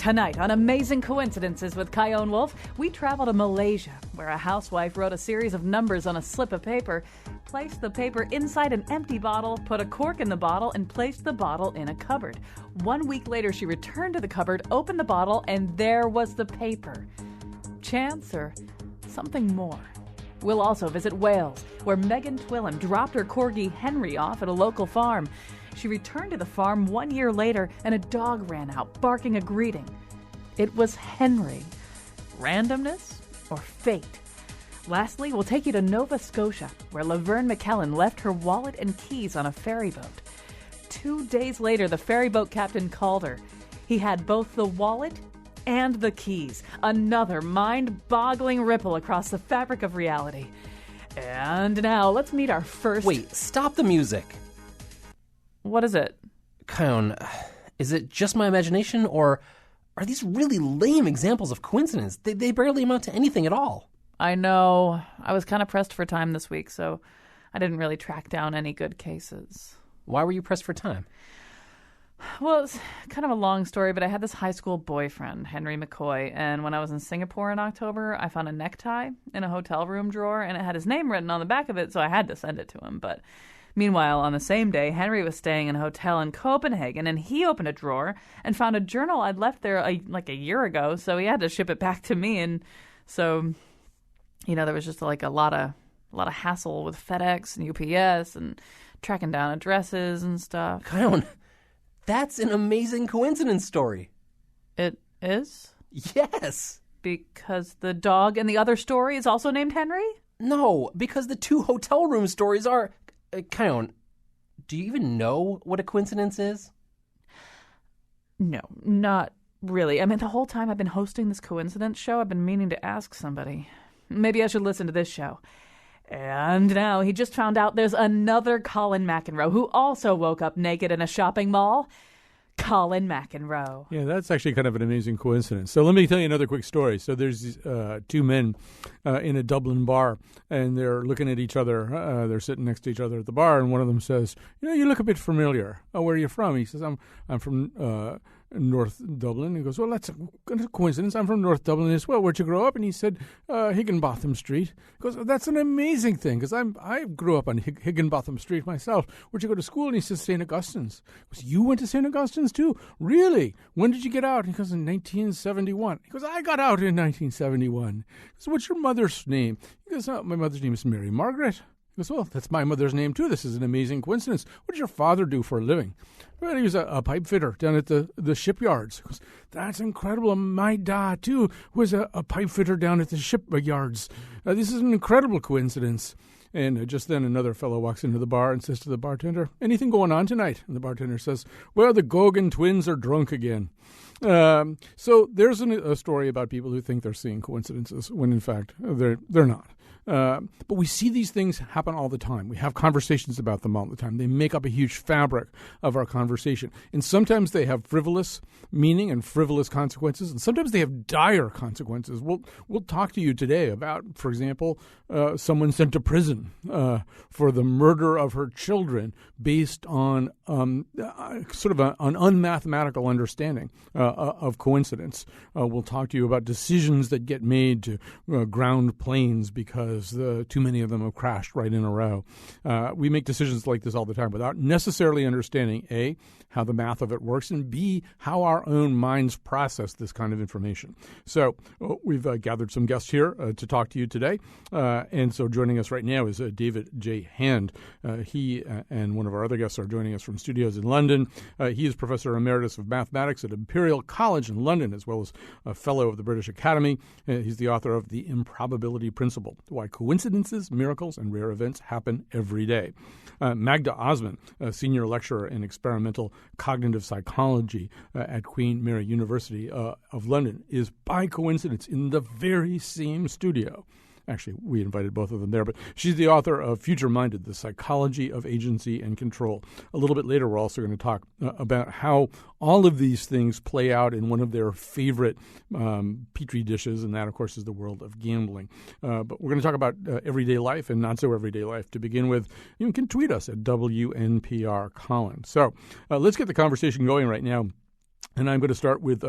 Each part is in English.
Tonight on Amazing Coincidences with Kyone Wolf, we travel to Malaysia, where a housewife wrote a series of numbers on a slip of paper, placed the paper inside an empty bottle, put a cork in the bottle, and placed the bottle in a cupboard. 1 week later, she returned to the cupboard, opened the bottle, and there was the paper. Chance or something more? We'll also visit Wales, where Megan Twillem dropped her corgi Henry off at a local farm. She returned to the farm 1 year later, and a dog ran out, barking a greeting. It was Henry. Randomness or fate? Lastly, we'll take you to Nova Scotia, where Laverne McKellen left her wallet and keys on a ferry boat. 2 days later, the ferry boat captain called her. He had both the wallet and the keys. Another mind-boggling ripple across the fabric of reality. And now, let's meet our first... Wait, stop the music. What is it? Kyone, is it just my imagination, or are these really lame examples of coincidence? They barely amount to anything at all. I know. I was kind of pressed for time this week, so I didn't really track down any good cases. Why were you pressed for time? Well, it's kind of a long story, but I had this high school boyfriend, Henry McCoy, and when I was in Singapore in October, I found a necktie in a hotel room drawer, and it had his name written on the back of it, so I had to send it to him. But meanwhile, on the same day, Henry was staying in a hotel in Copenhagen, and he opened a drawer and found a journal I'd left there like a year ago, so he had to ship it back to me, and so, you know, there was just like a lot of hassle with FedEx and UPS and tracking down addresses and stuff. Kyone, that's an amazing coincidence story. It is? Yes. Because the dog in the other story is also named Henry? No, because the two hotel room stories are... Kyone, do you even know what a coincidence is? No, not really. I mean, the whole time I've been hosting this coincidence show, I've been meaning to ask somebody. Maybe I should listen to this show. And now he just found out there's another Colin McEnroe who also woke up naked in a shopping mall. Colin McEnroe. Yeah, that's actually kind of an amazing coincidence. So let me tell you another quick story. So there's these two men in a Dublin bar, and they're looking at each other. They're sitting next to each other at the bar, and one of them says, "You know, you look a bit familiar. Oh, where are you from?" He says, I'm from North Dublin. He goes, "Well, that's a coincidence. I'm from North Dublin as well. Where'd you grow up?" And he said, "Higginbotham Street." He goes, "That's an amazing thing, because I grew up on Higginbotham Street myself. Where'd you go to school?" And he says, "St. Augustine's." He goes, "You went to St. Augustine's too? Really? When did you get out?" And he goes, "In 1971. He goes, "I got out in 1971. He goes, "What's your mother's name?" He goes, "Oh, my mother's name is Mary Margaret." He goes, "Well, that's my mother's name too. This is an amazing coincidence. What did your father do for a living?" "Well, he was a pipe fitter down at the shipyards." He goes, "That's incredible. My dad too was a pipe fitter down at the shipyards. This is an incredible coincidence." And just then another fellow walks into the bar and says to the bartender, "Anything going on tonight?" And the bartender says, "Well, the Gogan twins are drunk again." So there's a story about people who think they're seeing coincidences when in fact they're not. But we see these things happen all the time. We have conversations about them all the time. They make up a huge fabric of our conversation. And sometimes they have frivolous meaning and frivolous consequences, and sometimes they have dire consequences. We'll talk to you today about, for example, someone sent to prison for the murder of her children based on sort of an unmathematical understanding of coincidence. We'll talk to you about decisions that get made to ground planes because too many of them have crashed right in a row. We make decisions like this all the time without necessarily understanding, A, how the math of it works, and B, how our own minds process this kind of information. So we've gathered some guests here to talk to you today. And so joining us right now is David J. Hand. He and one of our other guests are joining us from studios in London. He is Professor Emeritus of Mathematics at Imperial College in London, as well as a Fellow of the British Academy. He's the author of The Improbability Principle, Why Coincidences, Miracles, and Rare Events Happen Every Day. Magda Osman, a Senior Lecturer in Experimental Cognitive Psychology at Queen Mary University of London, is by coincidence in the very same studio. Actually, we invited both of them there, but she's the author of Future Minded, The Psychology of Agency and Control. A little bit later, we're also going to talk about how all of these things play out in one of their favorite petri dishes, and that, of course, is the world of gambling. But we're going to talk about everyday life and not so everyday life. To begin with, you can tweet us at WNPR Colin. So let's get the conversation going right now, and I'm going to start with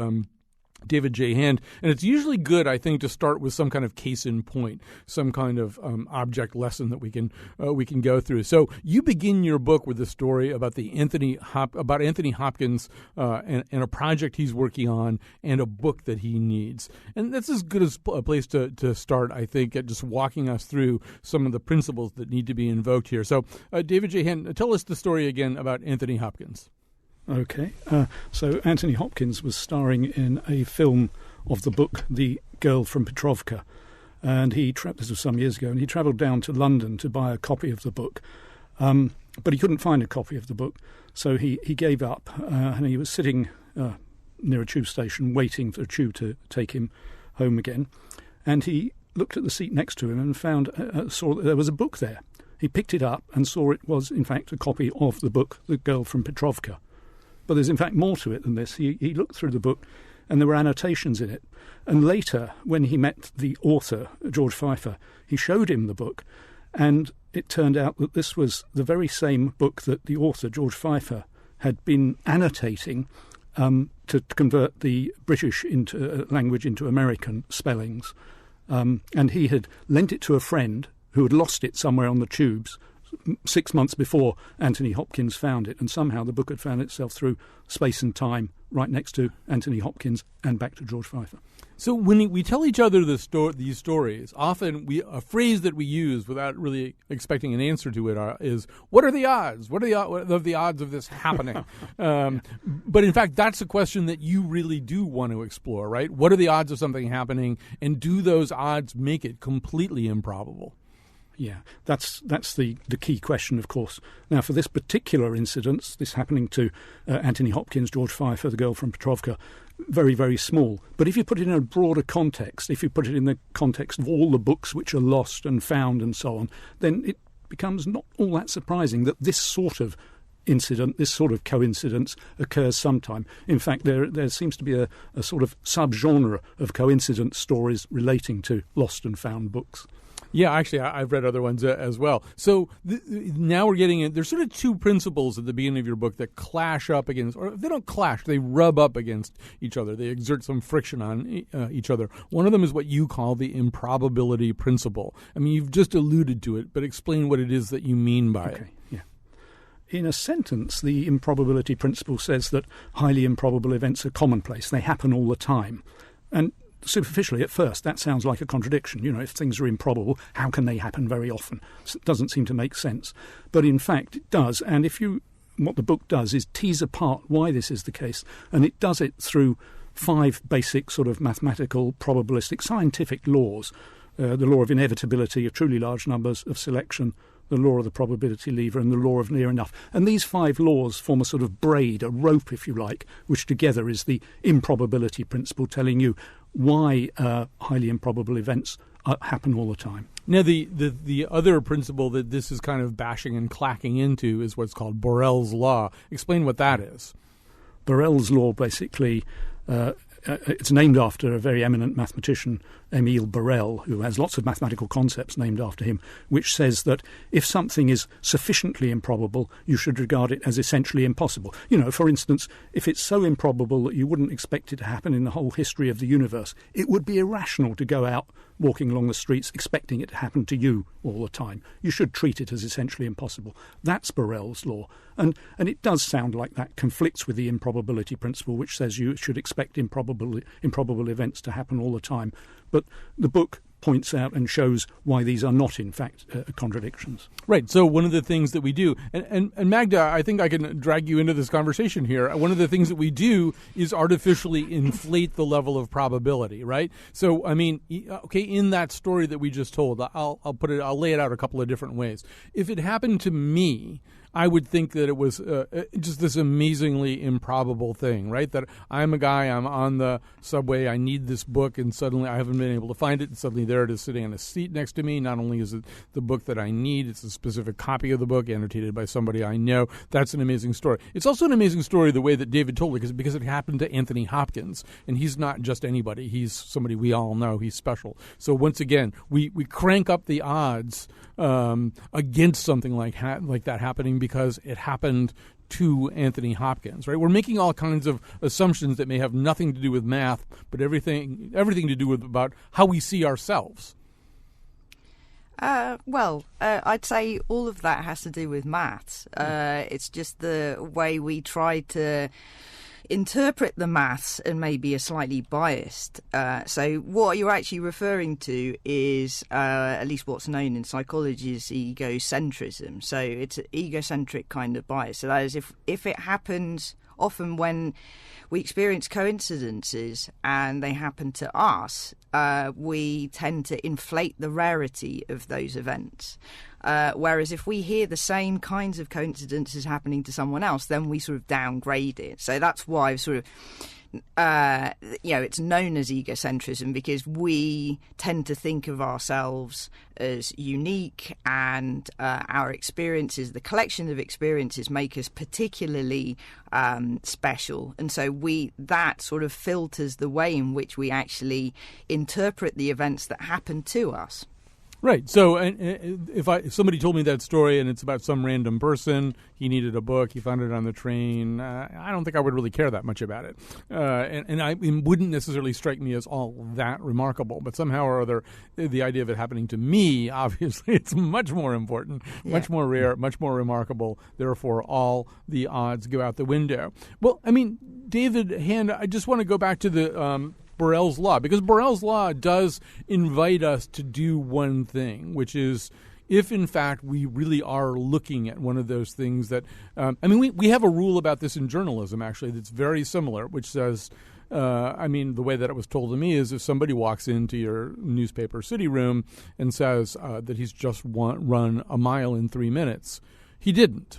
David J. Hand. And it's usually good, I think, to start with some kind of case in point, some kind of object lesson that we can go through. So you begin your book with a story about Anthony Hopkins and a project he's working on and a book that he needs. And that's as good as a place to start, I think, at just walking us through some of the principles that need to be invoked here. So David J. Hand, tell us the story again about Anthony Hopkins. Okay, so Anthony Hopkins was starring in a film of the book The Girl from Petrovka, and this was some years ago, and he travelled down to London to buy a copy of the book, but he couldn't find a copy of the book, so he gave up, and he was sitting near a tube station waiting for a tube to take him home again, and he looked at the seat next to him and saw that there was a book there. He picked it up and saw it was, in fact, a copy of the book The Girl from Petrovka. But there's in fact more to it than this. He looked through the book and there were annotations in it. And later, when he met the author, George Pfeiffer, he showed him the book. And it turned out that this was the very same book that the author, George Pfeiffer, had been annotating to convert the British language into American spellings. And he had lent it to a friend who had lost it somewhere on the tubes 6 months before Anthony Hopkins found it, and somehow the book had found itself through space and time right next to Anthony Hopkins and back to George Pfeiffer. So when we tell each other these stories, often a phrase that we use without really expecting an answer to it is, what are the odds? What are the odds of this happening? But in fact, that's a question that you really do want to explore, right? What are the odds of something happening, and do those odds make it completely improbable? Yeah, that's the key question, of course. Now, for this particular incident, this happening to Anthony Hopkins, George Pfeiffer, the girl from Petrovka, very, very small. But if you put it in a broader context, if you put it in the context of all the books which are lost and found and so on, then it becomes not all that surprising that this sort of incident, this sort of coincidence occurs sometime. In fact, there seems to be a sort of subgenre of coincidence stories relating to lost and found books. Yeah, actually, I've read other ones as well. So now we're getting in. There's sort of two principles at the beginning of your book that clash up against, or they don't clash, they rub up against each other. They exert some friction on each other. One of them is what you call the improbability principle. I mean, you've just alluded to it, but explain what it is that you mean by it. Yeah. In a sentence, the improbability principle says that highly improbable events are commonplace. They happen all the time. And superficially, at first, that sounds like a contradiction. You know, if things are improbable, how can they happen very often? It doesn't seem to make sense. But in fact, it does. And what the book does is tease apart why this is the case. And it does it through 5 basic sort of mathematical, probabilistic, scientific laws. The law of inevitability, of truly large numbers, of selection, the law of the probability lever, and the law of near enough. And these 5 laws form a sort of braid, a rope, if you like, which together is the improbability principle, telling you why highly improbable events happen all the time. Now, the other principle that this is kind of bashing and clacking into is what's called Borel's law. Explain what that is. Borel's law, basically, it's named after a very eminent mathematician, Émile Borel, who has lots of mathematical concepts named after him, which says that if something is sufficiently improbable, you should regard it as essentially impossible. You know, for instance, if it's so improbable that you wouldn't expect it to happen in the whole history of the universe, it would be irrational to go out walking along the streets expecting it to happen to you all the time. You should treat it as essentially impossible. That's Borel's law. And it does sound like that conflicts with the improbability principle, which says you should expect improbable events to happen all the time. But the book points out and shows why these are not, in fact, contradictions. Right. So one of the things that we do, and Magda, I think I can drag you into this conversation here. One of the things that we do is artificially inflate the level of probability, right? So, I mean, okay, in that story that we just told, I'll lay it out a couple of different ways. If it happened to me, I would think that it was just this amazingly improbable thing, right? That I'm a guy, I'm on the subway, I need this book, and suddenly I haven't been able to find it, and suddenly there it is sitting on a seat next to me. Not only is it the book that I need, it's a specific copy of the book annotated by somebody I know. That's an amazing story. It's also an amazing story the way that David told it, because it happened to Anthony Hopkins, and he's not just anybody. He's somebody we all know. He's special. So once again, we crank up the odds against something like that happening, because it happened to Anthony Hopkins, right? We're making all kinds of assumptions that may have nothing to do with math, but everything to do with about how we see ourselves. I'd say all of that has to do with maths. It's just the way we try to interpret the maths and maybe are slightly biased. So what you're actually referring to is, at least what's known in psychology, is egocentrism. So it's an egocentric kind of bias. So that is, if it happens often when we experience coincidences and they happen to us, we tend to inflate the rarity of those events. Whereas if we hear the same kinds of coincidences happening to someone else, then we sort of downgrade it. So that's why sort of, it's known as egocentrism, because we tend to think of ourselves as unique, and our experiences, the collection of experiences, make us particularly special. And so that sort of filters the way in which we actually interpret the events that happen to us. Right. So if somebody told me that story and it's about some random person, he needed a book, he found it on the train, I don't think I would really care that much about it. And it wouldn't necessarily strike me as all that remarkable. But somehow or other, the idea of it happening to me, obviously, it's much more important, much more rare, much more remarkable. Therefore, all the odds go out the window. Well, I mean, David Hand, I just want to go back to the Borel's Law, because Borel's Law does invite us to do one thing, which is if, in fact, we really are looking at one of those things that we have a rule about this in journalism, actually, that's very similar, which says, the way that it was told to me is if somebody walks into your newspaper city room and says that he's just run a mile in 3 minutes, he didn't.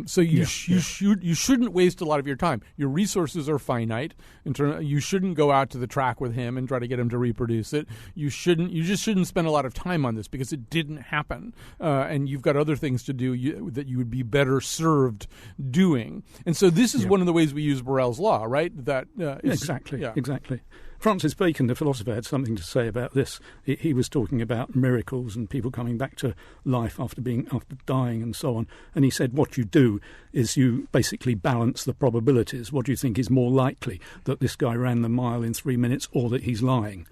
So you shouldn't waste a lot of your time. Your resources are finite. You shouldn't go out to the track with him and try to get him to reproduce it. You just shouldn't spend a lot of time on this because it didn't happen, and you've got other things to do that you would be better served doing. And so this is one of the ways we use Borel's Law, right? Exactly. Francis Bacon, the philosopher, had something to say about this. He was talking about miracles and people coming back to life after dying and so on. And he said what you do is you basically balance the probabilities. What do you think is more likely, that this guy ran the mile in 3 minutes or that he's lying?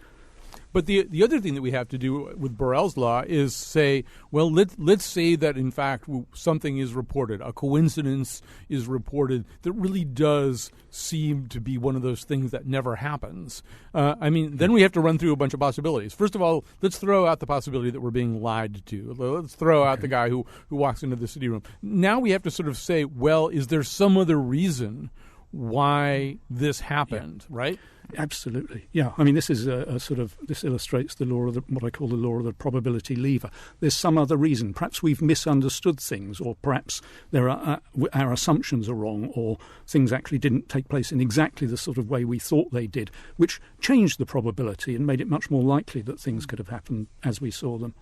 But the other thing that we have to do with Borel's Law is say, well, let's say that, in fact, something is reported, a coincidence is reported that really does seem to be one of those things that never happens. Then we have to run through a bunch of possibilities. First of all, let's throw out the possibility that we're being lied to. Let's throw out the guy who walks into the city room. Now we have to sort of say, well, is there some other reason why this happened, right? Absolutely. Yeah. This is this illustrates the law of what I call the law of the probability lever. There's some other reason. Perhaps we've misunderstood things, or perhaps our assumptions are wrong, or things actually didn't take place in exactly the sort of way we thought they did, which changed the probability and made it much more likely that things could have happened as we saw them.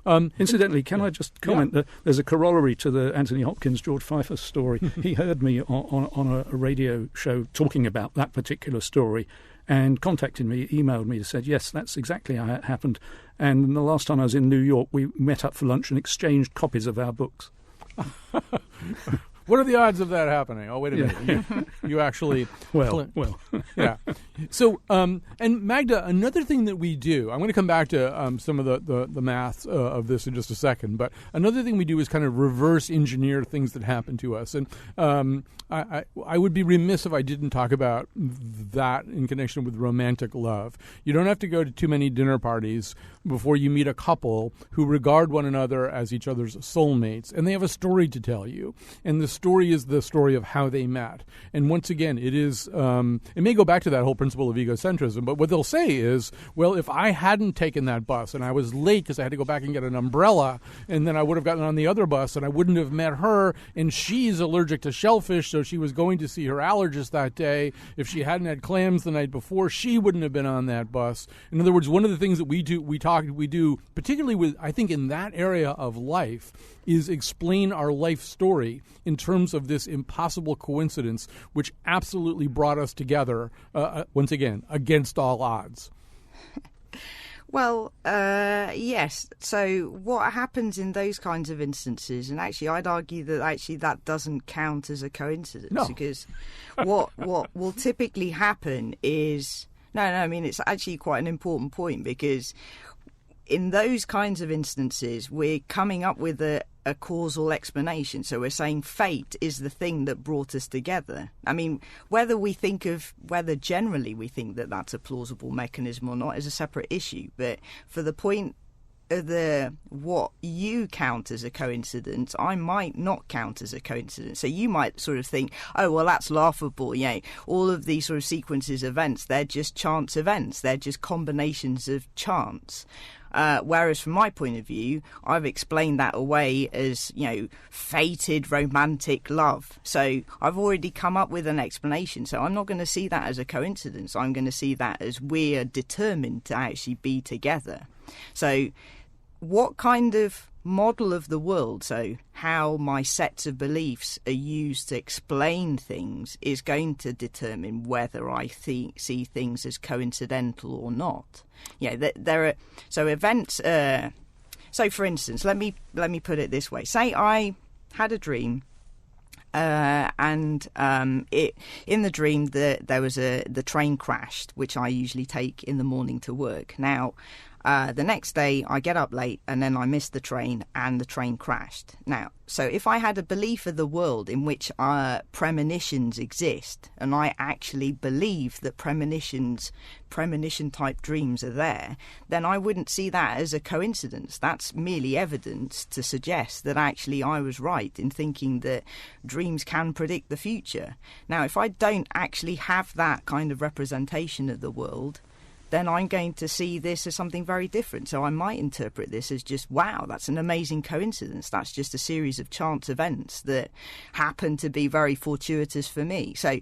Incidentally, can I just comment that there's a corollary to the Anthony Hopkins, George Pfeiffer story. He heard me on a radio show talking about that particular story and contacted me, emailed me, and said, yes, that's exactly how it happened. And the last time I was in New York, we met up for lunch and exchanged copies of our books. What are the odds of that happening? Oh, wait a minute. You actually... Well. Yeah. So, and Magda, another thing that we do, I'm going to come back to some of the maths of this in just a second, but another thing we do is kind of reverse engineer things that happen to us. And I would be remiss if I didn't talk about that in connection with romantic love. You don't have to go to too many dinner parties before you meet a couple who regard one another as each other's soulmates, and they have a story to tell you. And the story is the story of how they met. And once again, it is it may go back to that whole principle of egocentrism, but what they'll say is, well, if I hadn't taken that bus and I was late because I had to go back and get an umbrella, and then I would have gotten on the other bus and I wouldn't have met her, and she's allergic to shellfish, so she was going to see her allergist that day. If she hadn't had clams the night before, she wouldn't have been on that bus. In other words, one of the things that we do, particularly with, I think, in that area of life, is explain our life story in terms of this impossible coincidence, which absolutely brought us together, once again, against all odds. Well, yes. So what happens in those kinds of instances, and actually I'd argue that doesn't count as a coincidence, No. because what will typically happen is I mean, it's actually quite an important point, because in those kinds of instances we're coming up with a causal explanation. So we're saying fate is the thing that brought us together. I mean, whether generally we think that that's a plausible mechanism or not is a separate issue. But for the point of what you count as a coincidence, I might not count as a coincidence. So you might sort of think, oh, well, that's laughable. All of these sort of sequences of events, they're just chance events. They're just combinations of chance. Whereas from my point of view, I've explained that away as, fated romantic love. So I've already come up with an explanation. So I'm not going to see that as a coincidence. I'm going to see that as we're determined to actually be together. So what kind of model of the world, so how my sets of beliefs are used to explain things, is going to determine whether I see things as coincidental or not. There are so events. So, for instance, let me put it this way. Say I had a dream, and in the dream there was the train crashed, which I usually take in the morning to work. Now, the next day I get up late and then I missed the train and the train crashed. Now, so if I had a belief of the world in which premonitions exist, and I actually believe that premonition type dreams are there, then I wouldn't see that as a coincidence. That's merely evidence to suggest that actually I was right in thinking that dreams can predict the future. Now, if I don't actually have that kind of representation of the world, then I'm going to see this as something very different. So I might interpret this as just, wow, that's an amazing coincidence. That's just a series of chance events that happen to be very fortuitous for me. So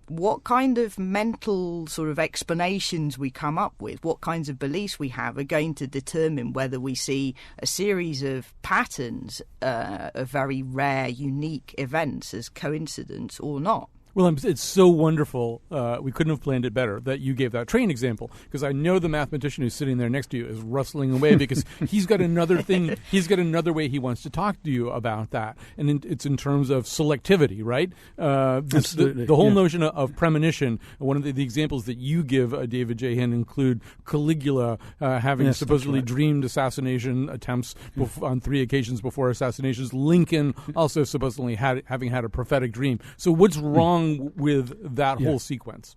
what kind of mental sort of explanations we come up with, what kinds of beliefs we have, are going to determine whether we see a series of patterns of very rare, unique events as coincidence or not. Well, it's so wonderful. We couldn't have planned it better that you gave that train example, because I know the mathematician who's sitting there next to you is rustling away because he's got another thing. He's got another way he wants to talk to you about that, and it's in terms of selectivity, right? Absolutely. The whole notion of premonition. One of the examples that you give, David J. Hen, include Caligula having supposedly dreamed assassination attempts on 3 occasions before assassinations. Lincoln also supposedly having had a prophetic dream. So what's wrong with that whole sequence?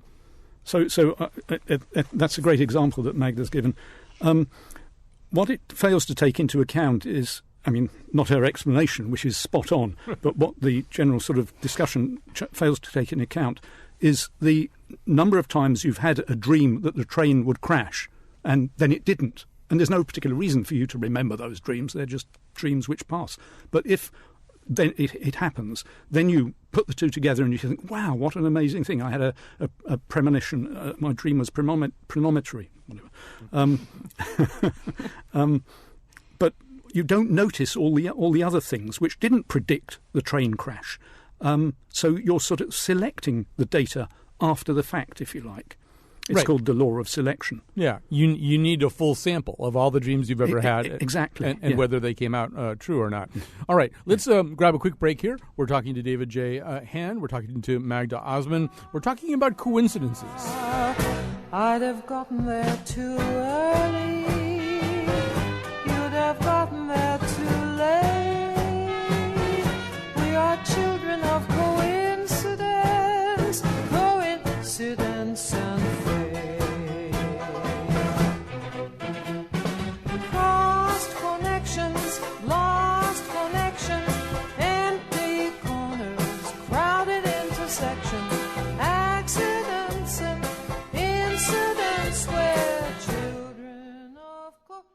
So that's a great example that Magda's given. What it fails to take into account is, I mean, not her explanation, which is spot on, but what the general sort of discussion fails to take into account is the number of times you've had a dream that the train would crash and then it didn't. And there's no particular reason for you to remember those dreams. They're just dreams which pass. But if then it happens, then you put the two together and you think, wow, what an amazing thing. I had a premonition. My dream was premonitory. But you don't notice all the other things which didn't predict the train crash. So you're sort of selecting the data after the fact, if you like. It's called the law of selection. Yeah, you need a full sample of all the dreams you've ever had. Exactly. And whether they came out true or not. All right, let's grab a quick break here. We're talking to David J. Han. We're talking to Magda Osman. We're talking about coincidences. I'd have gotten there too early. You'd have gotten there too late. We are children of coincidence and crossed connections, lost connections, empty corners, crowded intersections, accidents and incidents where children of coincidence.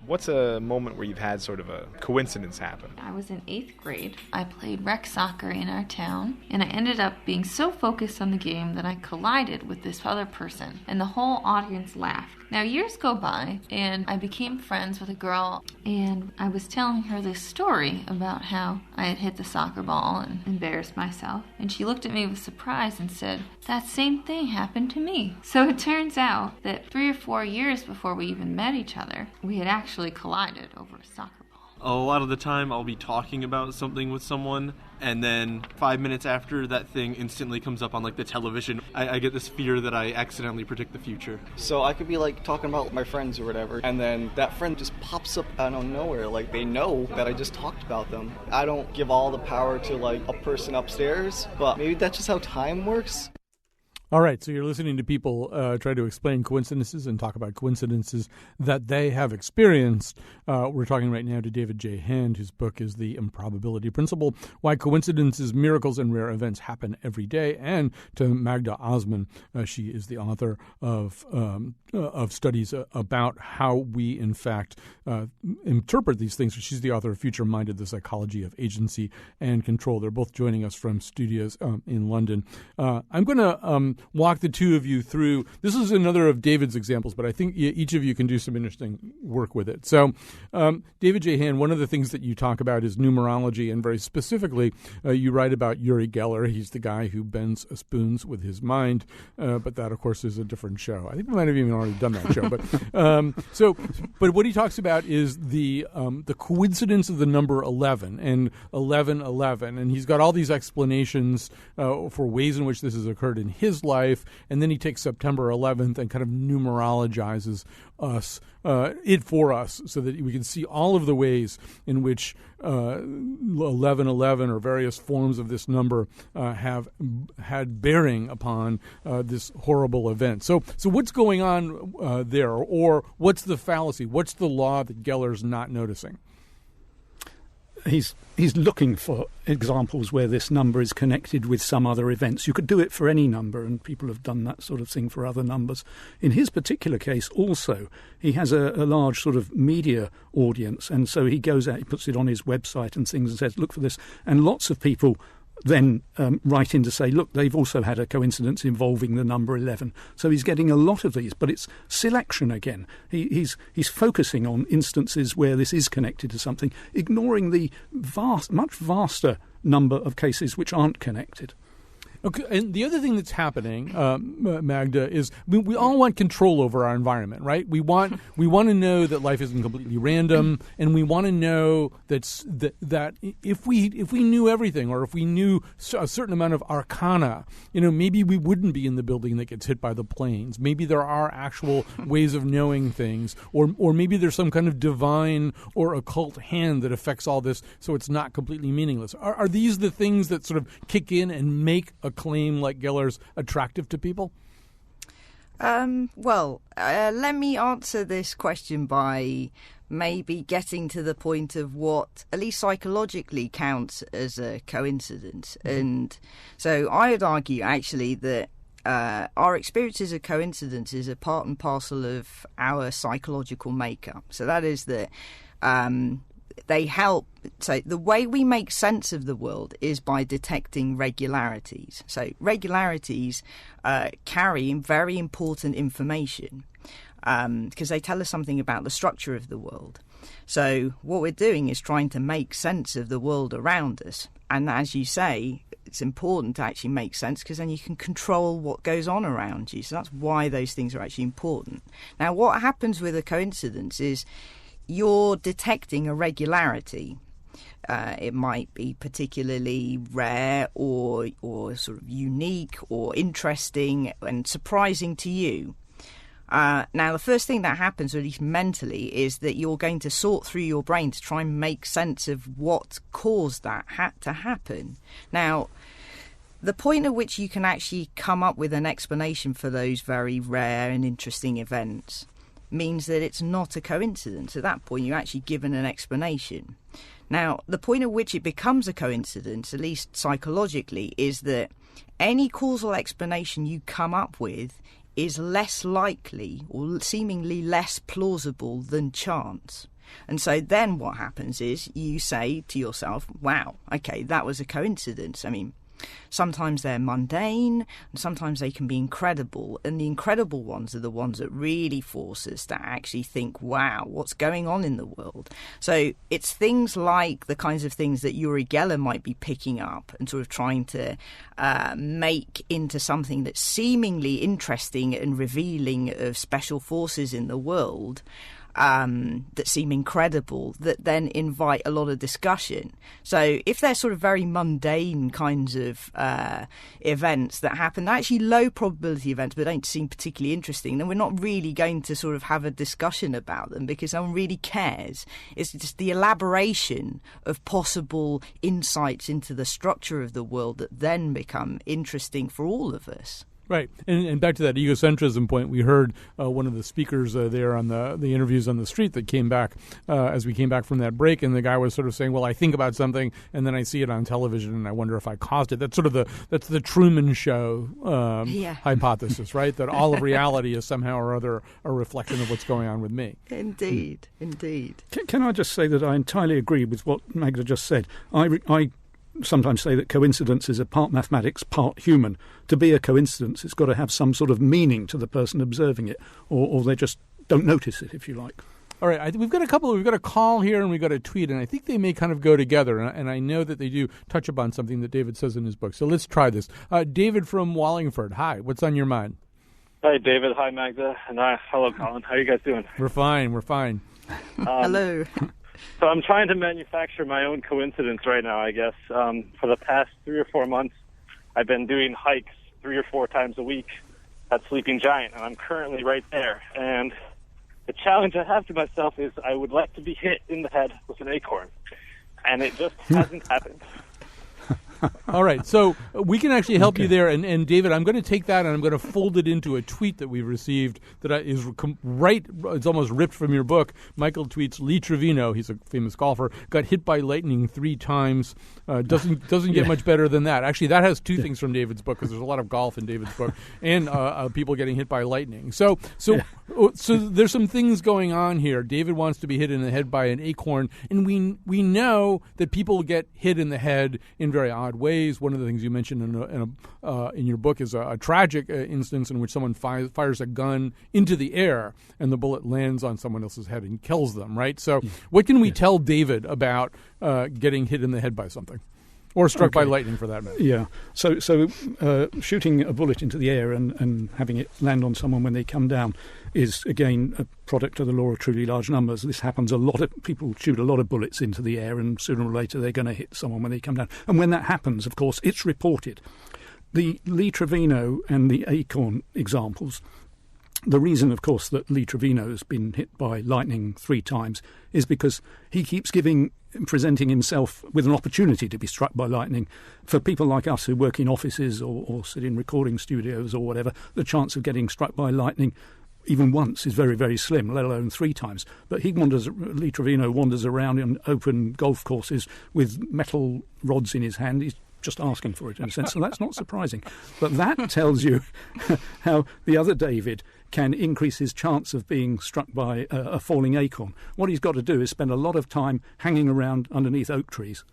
What's a moment where you've had sort of a coincidence happen? I was in 8th grade. I played rec soccer in our town, and I ended up being so focused on the game that I collided with this other person, and the whole audience laughed. Now, years go by, and I became friends with a girl, and I was telling her this story about how I had hit the soccer ball and embarrassed myself, and she looked at me with surprise and said, "That same thing happened to me." So it turns out that 3 or 4 years before we even met each other, we had actually collided over a soccer ball. A lot of the time I'll be talking about something with someone, and then 5 minutes after, that thing instantly comes up on like the television. I get this fear that I accidentally predict the future. So I could be like talking about my friends or whatever, and then that friend just pops up out of nowhere. Like they know that I just talked about them. I don't give all the power to like a person upstairs, but maybe that's just how time works. All right, so you're listening to people try to explain coincidences and talk about coincidences that they have experienced. We're talking right now to David J. Hand, whose book is The Improbability Principle, Why Coincidences, Miracles, and Rare Events Happen Every Day, and to Magda Osman. She is the author of studies about how we, in fact, interpret these things. She's the author of Future Minded, The Psychology of Agency and Control. They're both joining us from studios in London. I'm going to walk the two of you through. This is another of David's examples, but I think each of you can do some interesting work with it. So, David J. Hand, one of the things that you talk about is numerology, and very specifically, you write about Uri Geller. He's the guy who bends spoons with his mind, but that, of course, is a different show. I think we might have even already done that show. But what he talks about is the coincidence of the number 11 and 1111, and he's got all these explanations for ways in which this has occurred in his life, and then he takes September 11th and kind of numerologizes it for us so that we can see all of the ways in which 1111 or various forms of this number have had bearing upon this horrible event. So what's going on there, or what's the fallacy? What's the law that Geller's not noticing? He's looking for examples where this number is connected with some other events. You could do it for any number, and people have done that sort of thing for other numbers. In his particular case also, he has a large sort of media audience, and so he goes out, he puts it on his website and things and says, look for this. And lots of people then write in to say, look, they've also had a coincidence involving the number 11. So he's getting a lot of these, but it's selection again. He's focusing on instances where this is connected to something, ignoring the much vaster number of cases which aren't connected. Okay, and the other thing that's happening, Magda, is we all want control over our environment, right? We want to know that life isn't completely random, and we want to know that if we knew everything, or if we knew a certain amount of arcana, maybe we wouldn't be in the building that gets hit by the planes. Maybe there are actual ways of knowing things, or maybe there's some kind of divine or occult hand that affects all this, so it's not completely meaningless. Are these the things that sort of kick in and make a claim like Geller's attractive to people? Let me answer this question by maybe getting to the point of what, at least psychologically, counts as a coincidence. And so I would argue, actually, that our experiences of coincidences are part and parcel of our psychological makeup. So that is that they help. So the way we make sense of the world is by detecting regularities. So regularities carry very important information because they tell us something about the structure of the world. So what we're doing is trying to make sense of the world around us. And as you say, it's important to actually make sense because then you can control what goes on around you. So that's why those things are actually important. Now, what happens with a coincidence is you're detecting a regularity. It might be particularly rare or sort of unique or interesting and surprising to you. Now, the first thing that happens, or at least mentally, is that you're going to sort through your brain to try and make sense of what caused that to happen. Now, the point at which you can actually come up with an explanation for those very rare and interesting events means that it's not a coincidence. At that point, you're actually given an explanation. Now, the point at which it becomes a coincidence, at least psychologically, is that any causal explanation you come up with is less likely or seemingly less plausible than chance. And so then what happens is you say to yourself, wow, okay, that was a coincidence. I mean, Sometimes they're mundane, and sometimes they can be incredible. And the incredible ones are the ones that really force us to actually think, wow, what's going on in the world? So it's things like the kinds of things that Uri Geller might be picking up and sort of trying to make into something that's seemingly interesting and revealing of special forces in the world, that seem incredible, that then invite a lot of discussion. So if they're sort of very mundane kinds of events that happen, they're actually low probability events but don't seem particularly interesting, then we're not really going to sort of have a discussion about them because no one really cares. It's just the elaboration of possible insights into the structure of the world that then become interesting for all of us. Right. And back to that egocentrism point, we heard one of the speakers there on the interviews on the street that came back as we came back from that break, and the guy was sort of saying, well, I think about something and then I see it on television and I wonder if I caused it. That's sort of the Truman Show hypothesis, right? That all of reality is somehow or other a reflection of what's going on with me. Indeed. Can I just say that I entirely agree with what Magda just said. I sometimes say that coincidences are part mathematics, part human. To be a coincidence, it's got to have some sort of meaning to the person observing it, or they just don't notice it, if you like. All right, we've got a call here and we've got a tweet, and I think they may kind of go together, and I know that they do touch upon something that David says in his book. So let's try this. David from Wallingford, hi, what's on your mind? Hi, David. Hi, Magda. And hello, Colin. How are you guys doing? We're fine. Hello. So I'm trying to manufacture my own coincidence right now, I guess. For the past 3 or 4 months, I've been doing hikes 3 or 4 times a week at Sleeping Giant, and I'm currently right there. And the challenge I have to myself is I would like to be hit in the head with an acorn, and it just hasn't happened. All right, so we can actually help you there. And David, I'm going to take that and I'm going to fold it into a tweet that we've received that is it's almost ripped from your book. Michael tweets, Lee Trevino, he's a famous golfer, got hit by lightning 3 times. Doesn't get much better than that. Actually, that has 2 things from David's book, because there's a lot of golf in David's book, and people getting hit by lightning. So there's some things going on here. David wants to be hit in the head by an acorn, and we know that people get hit in the head in very odd ways. One of the things you mentioned in your book is a tragic instance in which someone fires a gun into the air and the bullet lands on someone else's head and kills them, right? So what can we tell David about getting hit in the head by something? Or struck by lightning, for that matter. Yeah. So shooting a bullet into the air and having it land on someone when they come down is, again, a product of the law of truly large numbers. This happens a lot. People shoot a lot of bullets into the air, and sooner or later they're going to hit someone when they come down. And when that happens, of course, it's reported. The Lee Trevino and the acorn examples, the reason, of course, that Lee Trevino has been hit by lightning 3 times is because he keeps presenting himself with an opportunity to be struck by lightning. For people like us who work in offices or sit in recording studios or whatever, the chance of getting struck by lightning even once is very, very slim, let alone 3 times. But Lee Trevino wanders around in open golf courses with metal rods in his hand. He's just asking for it, in a sense, so that's not surprising. But that tells you how the other David can increase his chance of being struck by a falling acorn. What he's got to do is spend a lot of time hanging around underneath oak trees.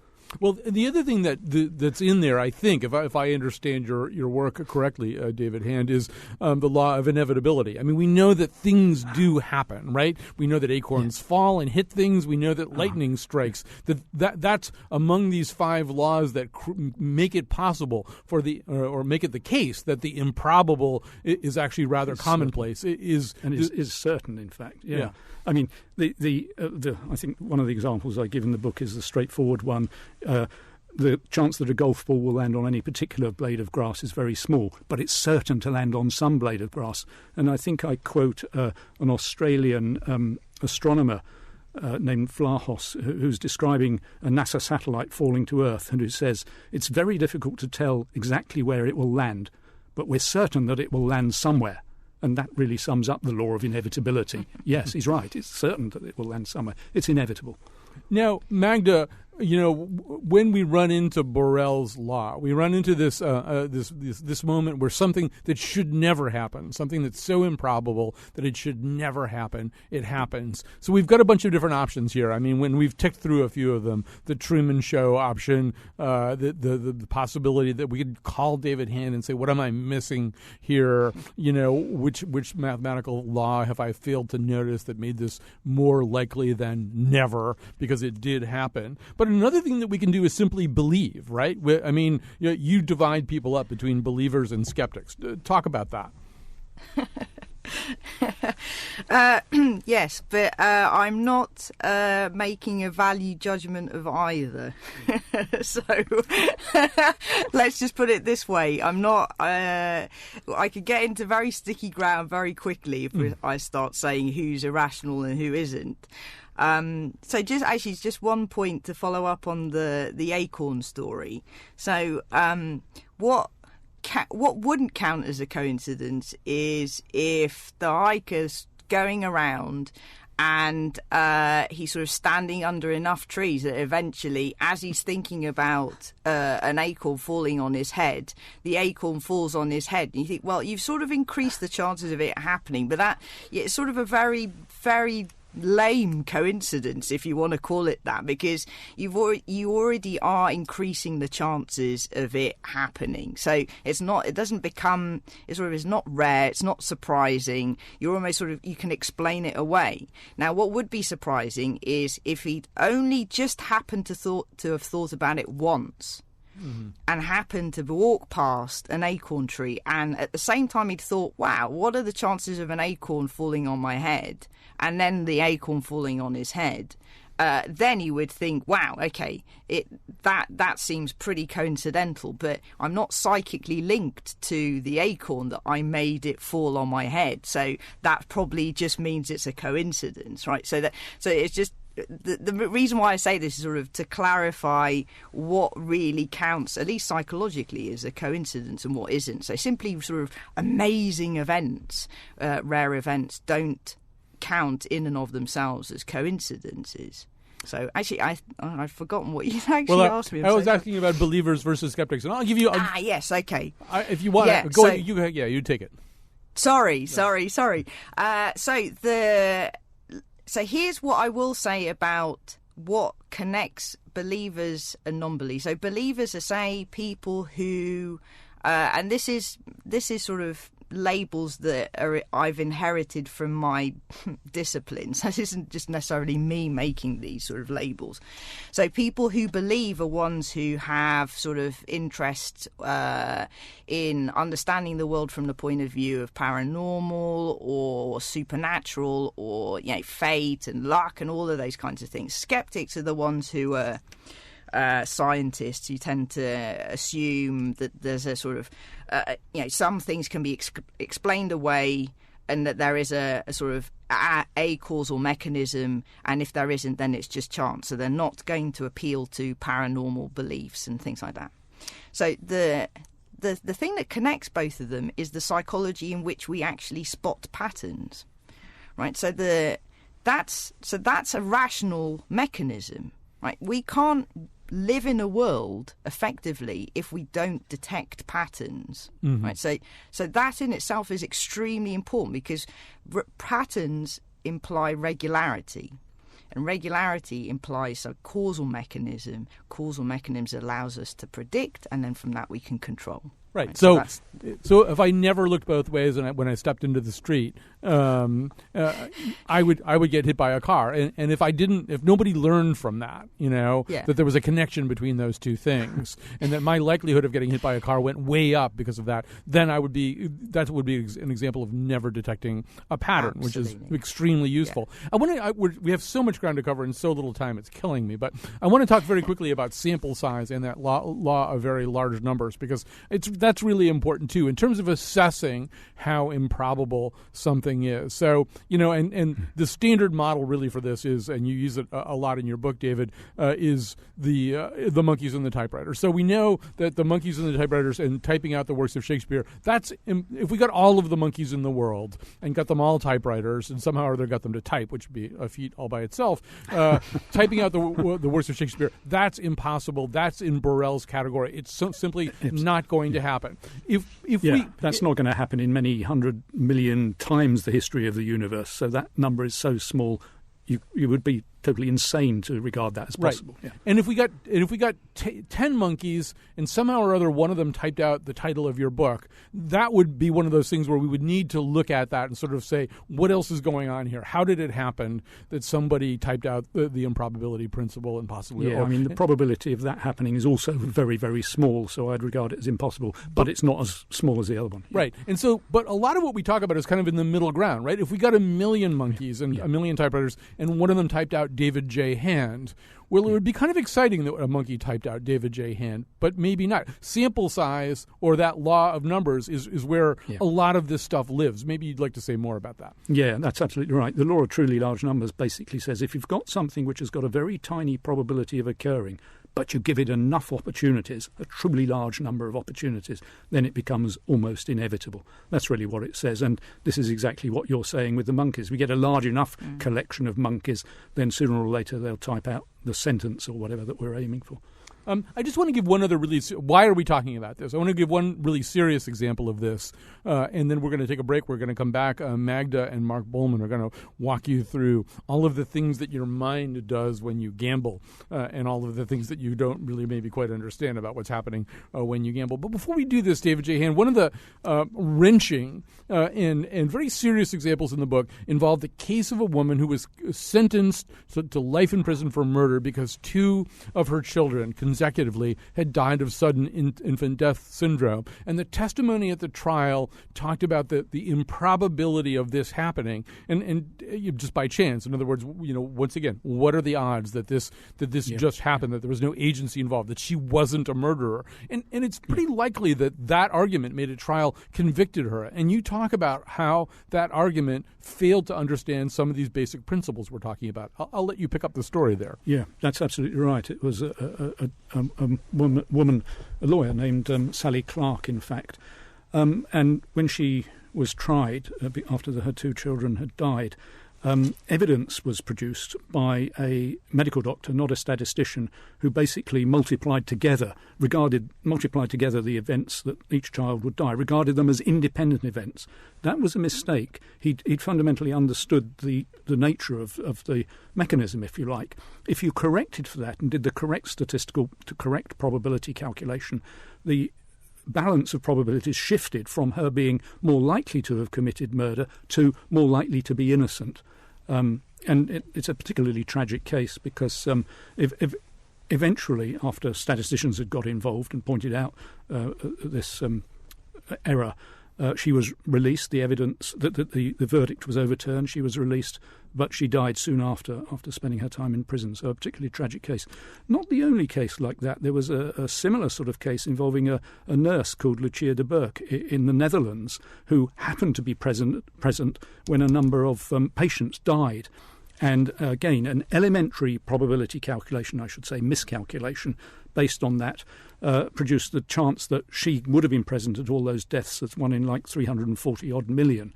Well, the other thing that's in there, I think, if I understand your work correctly, David Hand, is the law of inevitability. I mean, we know that things do happen, right? We know that acorns fall and hit things. We know that lightning strikes. That's among these 5 laws that make it possible for or make it the case that the improbable is actually rather commonplace. Is certain, in fact. Yeah. I mean, I think one of the examples I give in the book is the straightforward one. The chance that a golf ball will land on any particular blade of grass is very small, but it's certain to land on some blade of grass. And I think I quote an Australian astronomer named Vlahos, who's describing a NASA satellite falling to Earth, and who says, it's very difficult to tell exactly where it will land, but we're certain that it will land somewhere. And that really sums up the law of inevitability. Yes, he's right. It's certain that it will land somewhere. It's inevitable. Now, Magda, when we run into Borel's law, we run into this moment where something that should never happen, something that's so improbable that it should never happen, it happens. So we've got a bunch of different options here. I mean, when we've ticked through a few of them, the Truman Show option, the possibility that we could call David Hand and say, what am I missing here? Which mathematical law have I failed to notice that made this more likely than never, because it did happen. But another thing that we can do is simply believe, right? I mean, you divide people up between believers and skeptics. Talk about that. Yes, but I'm not making a value judgment of either. So let's just put it this way. I'm not. I could get into very sticky ground very quickly if I start saying who's irrational and who isn't. So just one point to follow up on the acorn story. So what wouldn't count as a coincidence is if the hiker's going around and he's sort of standing under enough trees that eventually, as he's thinking about an acorn falling on his head, the acorn falls on his head. And you think, well, you've sort of increased the chances of it happening, but it's sort of a very, very lame coincidence, if you want to call it that, because you already are increasing the chances of it happening. So it's not rare, it's not surprising. You're almost you can explain it away. Now, what would be surprising is if he'd only just happened to have thought about it once. Mm-hmm. And happened to walk past an acorn tree, and at the same time he'd thought, wow, what are the chances of an acorn falling on my head, and then the acorn falling on his head, then he would think, wow, okay, that seems pretty coincidental, but I'm not psychically linked to the acorn that I made it fall on my head, so that probably just means it's a coincidence, right? So it's just the reason why I say this is sort of to clarify what really counts, at least psychologically, as a coincidence and what isn't. So simply sort of amazing events, rare events, don't count in and of themselves as coincidences. So actually, I've forgotten what you actually asked me. I was asking about believers versus skeptics, and I'll give you. Yes, okay. If you want, go. You take it. Sorry. So here's what I will say about what connects believers and non-believers. So believers are, say, people who, and this is sort of labels that I've inherited from my disciplines. This isn't just necessarily me making these sort of labels. So people who believe are ones who have sort of interest in understanding the world from the point of view of paranormal or supernatural or fate and luck and all of those kinds of things. Skeptics are the ones who are scientists who tend to assume that there's a sort of, some things can be explained away and that there is a sort of a causal mechanism, and if there isn't, then it's just chance. So they're not going to appeal to paranormal beliefs and things like that. So the thing that connects both of them is the psychology in which we actually spot patterns, right? So that's a rational mechanism, right? We can't live in a world effectively if we don't detect patterns, right? So that in itself is extremely important because patterns imply regularity, and regularity implies a causal mechanism. Causal mechanisms allows us to predict, and then from that we can control. Right. So if I never looked both ways when I stepped into the street, I would get hit by a car. And if nobody learned from that, that there was a connection between those two things, and that my likelihood of getting hit by a car went way up because of that, then that would be an example of never detecting a pattern, Absolutely. which is extremely useful. Yeah. We have so much ground to cover in so little time, it's killing me. But I want to talk very quickly about sample size and that law of very large numbers, because that's really important important too in terms of assessing how improbable something is. So, and the standard model really for this is, and you use it a lot in your book, David, is the monkeys and the typewriter. So we know that the monkeys and the typewriters and typing out the works of Shakespeare, if we got all of the monkeys in the world and got them all typewriters and somehow or other got them to type, which would be a feat all by itself, typing out the works of Shakespeare, that's impossible. That's in Burrell's category. It's simply not going to happen. That's not going to happen in many 100 million times the history of the universe. So that number is so small, you would be totally insane to regard that as possible. Right. Yeah. And if we got 10 monkeys and somehow or other one of them typed out the title of your book, that would be one of those things where we would need to look at that and sort of say, what else is going on here? How did it happen that somebody typed out the improbability principle and possibly... Yeah, the probability of that happening is also very, very small, so I'd regard it as impossible, but it's not as small as the other one. Right. And so, but a lot of what we talk about is kind of in the middle ground, right? If we got 1 million monkeys and 1 million typewriters and one of them typed out David J. Hand, well, it would be kind of exciting that a monkey typed out David J. Hand, but maybe not. Sample size or that law of numbers is where a lot of this stuff lives. Maybe you'd like to say more about that. Yeah, that's absolutely right. The law of truly large numbers basically says if you've got something which has got a very tiny probability of occurring, but you give it enough opportunities, a truly large number of opportunities, then it becomes almost inevitable. That's really what it says. And this is exactly what you're saying with the monkeys. We get a large enough collection of monkeys, then sooner or later they'll type out the sentence or whatever that we're aiming for. I just want to give one other why are we talking about this? I want to give one really serious example of this, and then we're going to take a break. We're going to come back. Magda and Mark Bowman are going to walk you through all of the things that your mind does when you gamble, and all of the things that you don't really maybe quite understand about what's happening when you gamble. But before we do this, David J. Hand, one of the wrenching and very serious examples in the book involved the case of a woman who was sentenced to life in prison for murder because 2 of her children consecutively had died of sudden infant death syndrome. And the testimony at the trial talked about the improbability of this happening and just by chance. In other words, once again, what are the odds that this just happened, that there was no agency involved, that she wasn't a murderer? And it's pretty likely that argument made a trial convicted her. And you talk about how that argument failed to understand some of these basic principles we're talking about. I'll let you pick up the story there. Yeah, that's absolutely right. It was a woman, a lawyer named Sally Clark, in fact. And when she was tried after her 2 children had died, evidence was produced by a medical doctor, not a statistician, who basically multiplied together the events that each child would die, regarded them as independent events. That was a mistake. He'd fundamentally understood the nature of the mechanism, if you like. If you corrected for that and did the correct correct probability calculation, the balance of probabilities shifted from her being more likely to have committed murder to more likely to be innocent. And it's a particularly tragic case because if eventually, after statisticians had got involved and pointed out this error, she was released. The evidence that the verdict was overturned, she was released, but she died soon after spending her time in prison. So a particularly tragic case. Not the only case like that. There was a similar sort of case involving a nurse called Lucia de Burke in the Netherlands who happened to be present when a number of patients died. And again, an elementary probability calculation, I should say, miscalculation, based on that, produced the chance that she would have been present at all those deaths as one in like 340-odd million.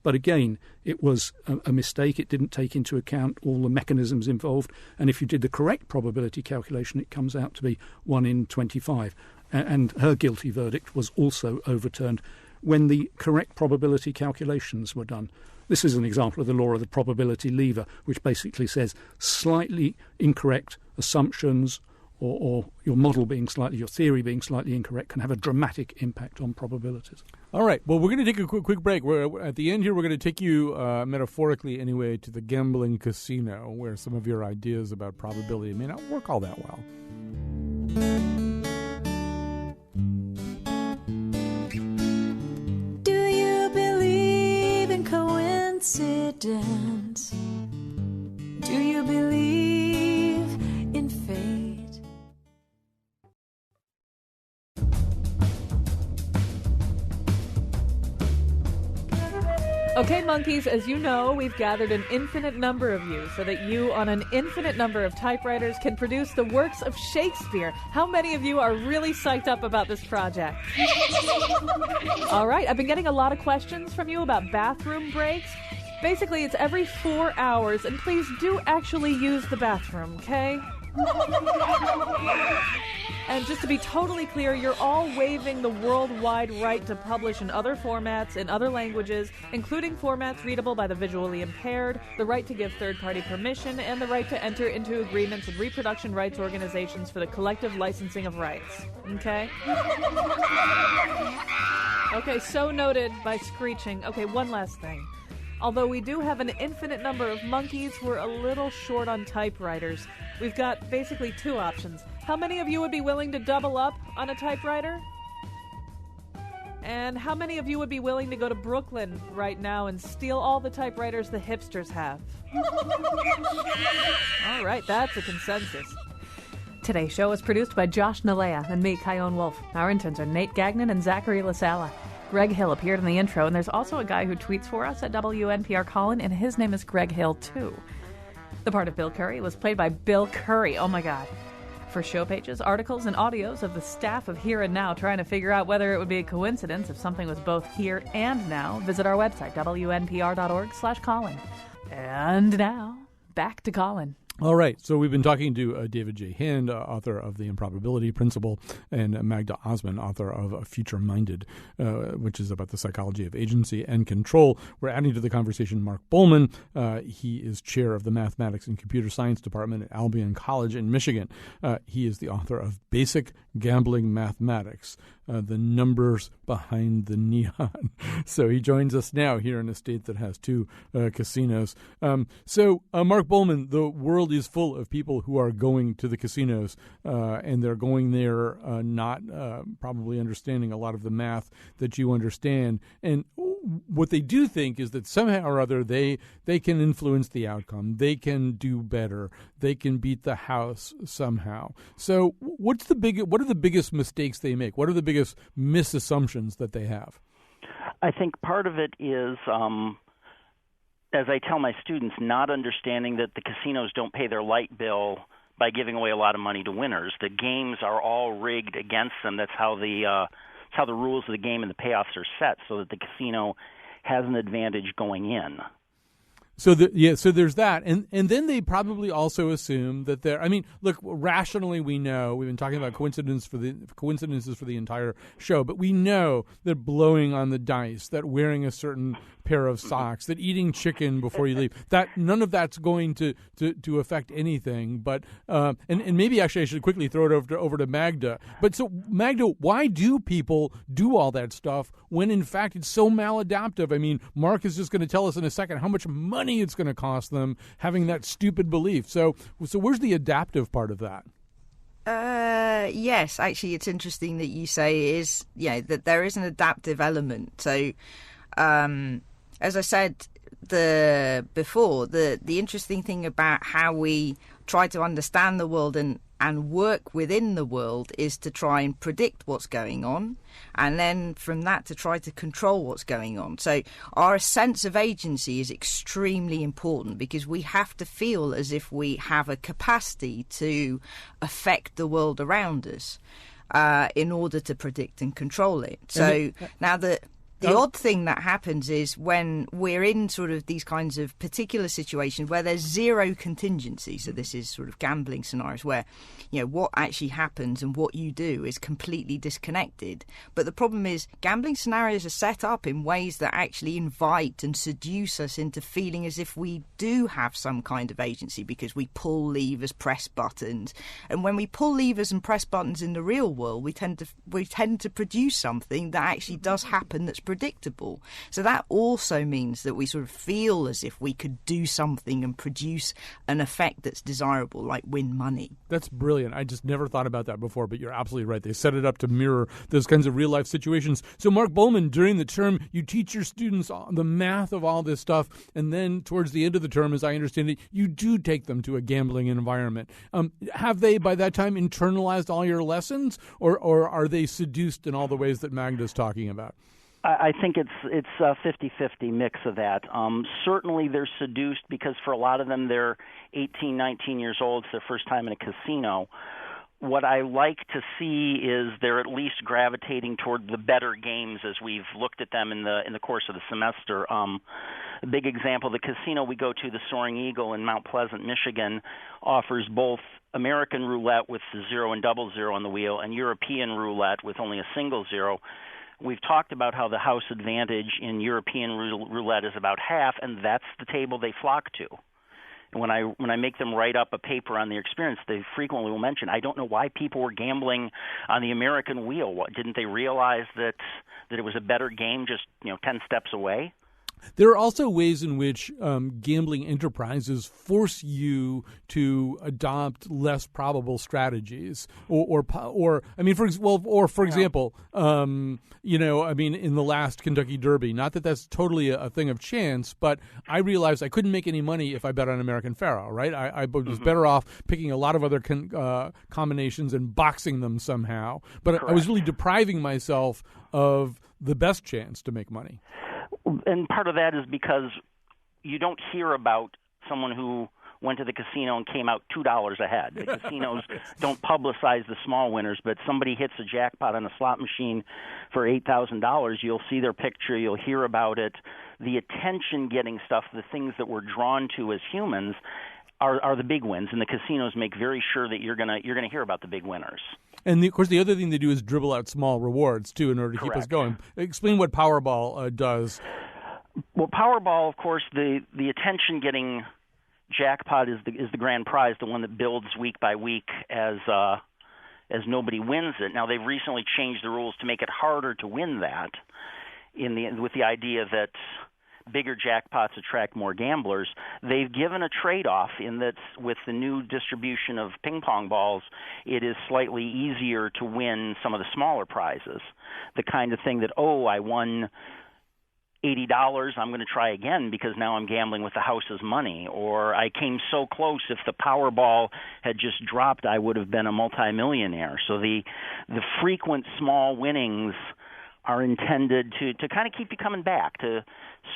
But again, it was a mistake. It didn't take into account all the mechanisms involved. And if you did the correct probability calculation, it comes out to be 1 in 25. And her guilty verdict was also overturned when the correct probability calculations were done. This is an example of the law of the probability lever, which basically says slightly incorrect assumptions or your theory being slightly incorrect can have a dramatic impact on probabilities. All right. Well, we're going to take a quick break. At the end here, we're going to take you, metaphorically anyway, to the gambling casino, where some of your ideas about probability may not work all that well. Do you believe in coincidence? Do you believe in fate? Okay, monkeys, as you know, we've gathered an infinite number of you so that you, on an infinite number of typewriters, can produce the works of Shakespeare. How many of you are really psyched up about this project? All right, I've been getting a lot of questions from you about bathroom breaks. Basically, it's every 4 hours, and please do actually use the bathroom, okay? And just to be totally clear, you're all waiving the worldwide right to publish in other formats, in other languages, including formats readable by the visually impaired, the right to give third-party permission, and the right to enter into agreements with reproduction rights organizations for the collective licensing of rights. Okay? Okay, so noted by screeching. Okay, one last thing. Although we do have an infinite number of monkeys, we're a little short on typewriters. We've got basically 2 options. How many of you would be willing to double up on a typewriter? And how many of you would be willing to go to Brooklyn right now and steal all the typewriters the hipsters have? All right, that's a consensus. Today's show is produced by Josh Nalea and me, Kyone Wolf. Our interns are Nate Gagnon and Zachary LaSala. Greg Hill appeared in the intro, and there's also a guy who tweets for us at WNPR Colin, and his name is Greg Hill, too. The part of Bill Curry was played by Bill Curry. Oh, my God. For show pages, articles, and audios of the staff of Here and Now trying to figure out whether it would be a coincidence if something was both here and now, visit our website, WNPR.org/Colin. And now, back to Colin. All right, so we've been talking to David J. Hand, author of The Improbability Principle, and Magda Osman, author of Future Minded, which is about the psychology of agency and control. We're adding to the conversation Mark Bowman. He is chair of the Mathematics and Computer Science Department at Albion College in Michigan. He is the author of Basic Gambling Mathematics, the numbers behind the neon. So he joins us now here in a state that has 2 casinos. So Mark Bowman, the world is full of people who are going to the casinos, and they're going there not probably understanding a lot of the math that you understand. And what they do think is that somehow or other they can influence the outcome. They can do better. They can beat the house somehow. So what are the biggest mistakes they make? What are the biggest misassumptions that they have? I think part of it is, as I tell my students, not understanding that the casinos don't pay their light bill by giving away a lot of money to winners. The games are all rigged against them. That's how the rules of the game and the payoffs are set, so that the casino has an advantage going in. So so there's that, and then they probably also assume that they're. I mean, look, rationally we know we've been talking about coincidences for the entire show, but we know that blowing on the dice, that wearing a certain pair of socks, that eating chicken before you leave, that none of that's going to affect anything. But and maybe actually I should quickly throw it over to Magda. But so Magda, why do people do all that stuff when in fact it's so maladaptive? I mean, Mark is just going to tell us in a second how much money it's going to cost them having that stupid belief. So where's the adaptive part of that? Yes, actually, it's interesting that you say that there is an adaptive element. So, as I said before, the interesting thing about how we try to understand the world and work within the world is to try and predict what's going on, and then from that to try to control what's going on. So our sense of agency is extremely important because we have to feel as if we have a capacity to affect the world around us in order to predict and control it. So now the odd thing that happens is when we're in sort of these kinds of particular situations where there's zero contingency, so this is sort of gambling scenarios where, what actually happens and what you do is completely disconnected. But the problem is gambling scenarios are set up in ways that actually invite and seduce us into feeling as if we do have some kind of agency because we pull levers, press buttons. And when we pull levers and press buttons in the real world, we tend to produce something that actually does happen that's predictable. So that also means that we sort of feel as if we could do something and produce an effect that's desirable, like win money. That's brilliant. I just never thought about that before, but you're absolutely right. They set it up to mirror those kinds of real-life situations. So, Mark Bowman, during the term, you teach your students the math of all this stuff, and then towards the end of the term, as I understand it, you do take them to a gambling environment. Have they, by that time, internalized all your lessons, or are they seduced in all the ways that Magda's talking about? I think it's a 50-50 mix of that. Certainly they're seduced because for a lot of them they're 18, 19 years old. It's their first time in a casino. What I like to see is they're at least gravitating toward the better games as we've looked at them in the course of the semester. A big example, the casino we go to, the Soaring Eagle in Mount Pleasant, Michigan, offers both American roulette with the 0 and double zero on the wheel and European roulette with only a single zero. We've talked about how the house advantage in European roulette is about half, and that's the table they flock to. And when I make them write up a paper on their experience, they frequently will mention, I don't know why people were gambling on the American wheel. What, didn't they realize that it was a better game just 10 steps away? There are also ways in which gambling enterprises force you to adopt less probable strategies, for example, in the last Kentucky Derby. Not that that's totally a thing of chance, but I realized I couldn't make any money if I bet on American Pharaoh. Right, I was better off picking a lot of other combinations and boxing them somehow. But I was really depriving myself of the best chance to make money. And part of that is because you don't hear about someone who went to the casino and came out $2 ahead. The casinos don't publicize the small winners, but somebody hits a jackpot on a slot machine for $8,000, you'll see their picture, you'll hear about it. The attention-getting stuff, the things that we're drawn to as humans, are the big wins, and the casinos make very sure that you're gonna hear about the big winners. And of course, the other thing they do is dribble out small rewards too, in order to keep us going. Explain what Powerball does. Well, Powerball, of course, the attention-getting jackpot is the grand prize, the one that builds week by week as nobody wins it. Now, they've recently changed the rules to make it harder to win that, with the idea that bigger jackpots attract more gamblers. They've given a trade-off in that with the new distribution of ping pong balls, it is slightly easier to win some of the smaller prizes. The kind of thing that, I won $80, I'm going to try again because now I'm gambling with the house's money. Or I came so close, if the Powerball had just dropped, I would have been a multimillionaire. So the frequent small winnings are intended to kind of keep you coming back,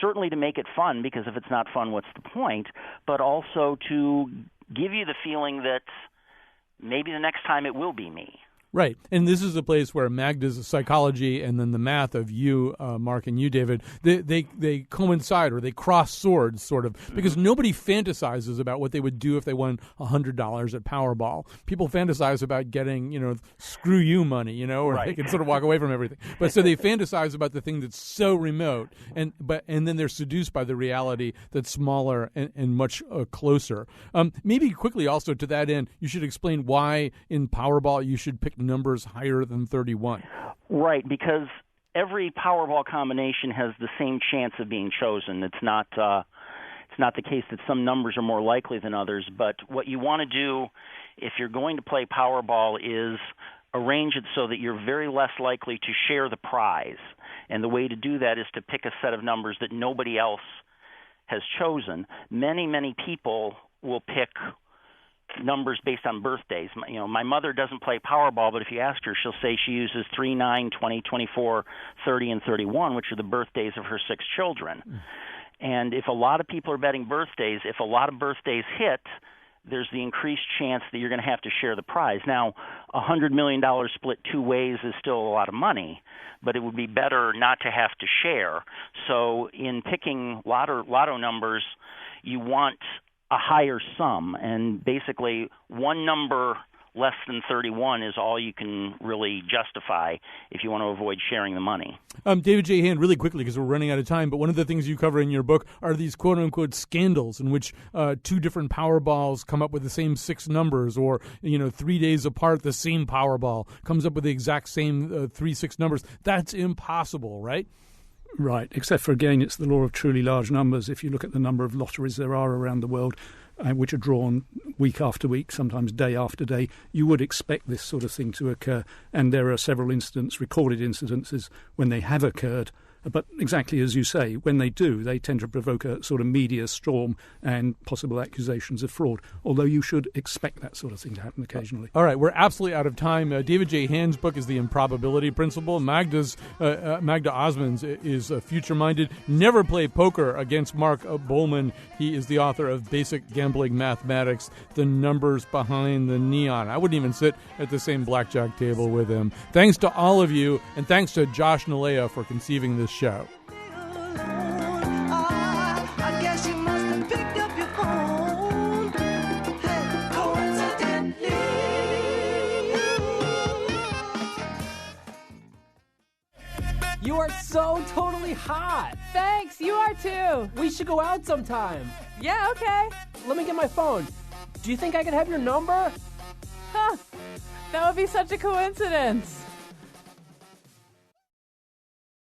certainly to make it fun, because if it's not fun, what's the point? But also to give you the feeling that maybe the next time it will be me. Right. And this is a place where Magda's psychology and then the math of you, Mark, and you, David, they coincide, or they cross swords, sort of, because nobody fantasizes about what they would do if they won $100 at Powerball. People fantasize about getting, screw you money, or they can sort of walk away from everything. But so they fantasize about the thing that's so remote, and then they're seduced by the reality that's smaller and much closer. Maybe quickly also to that end, you should explain why in Powerball you should pick numbers higher than 31. Right, because every Powerball combination has the same chance of being chosen. It's not the case that some numbers are more likely than others, but what you want to do if you're going to play Powerball is arrange it so that you're very less likely to share the prize. And the way to do that is to pick a set of numbers that nobody else has chosen. Many, many people will pick numbers based on birthdays. My mother doesn't play Powerball, but if you ask her, she'll say she uses 3, 9, 20, 24, 30, and 31, which are the birthdays of her 6 children. And if a lot of people are betting birthdays, if a lot of birthdays hit, there's the increased chance that you're going to have to share the prize. Now, $100 million split 2 ways is still a lot of money, but it would be better not to have to share. So in picking lotto numbers, you want a higher sum, and basically one number less than 31 is all you can really justify if you want to avoid sharing the money. David J. Hand, really quickly, because we're running out of time, but one of the things you cover in your book are these quote-unquote scandals in which 2 different Powerballs come up with the same 6 numbers, or 3 days apart the same Powerball comes up with the exact same 3 6 numbers. That's impossible, right? Right, except for, again, it's the law of truly large numbers. If you look at the number of lotteries there are around the world, which are drawn week after week, sometimes day after day, you would expect this sort of thing to occur. And there are several recorded incidences when they have occurred, But exactly as you say, when they do, they tend to provoke a sort of media storm and possible accusations of fraud, although you should expect that sort of thing to happen occasionally. All right, we're absolutely out of time. David J. Hand's book is The Improbability Principle. Magda Osman's is future-minded. Never play poker against Mark Bowman. He is the author of Basic Gambling Mathematics, The Numbers Behind the Neon. I wouldn't even sit at the same blackjack table with him. Thanks to all of you, and thanks to Josh Nalea for conceiving this show. I guess you must have picked up your phone. Hey, coincidentally. You are so totally hot. Thanks, you are too. We should go out sometime. Yeah, okay. Let me get my phone. Do you think I could have your number? Huh. That would be such a coincidence.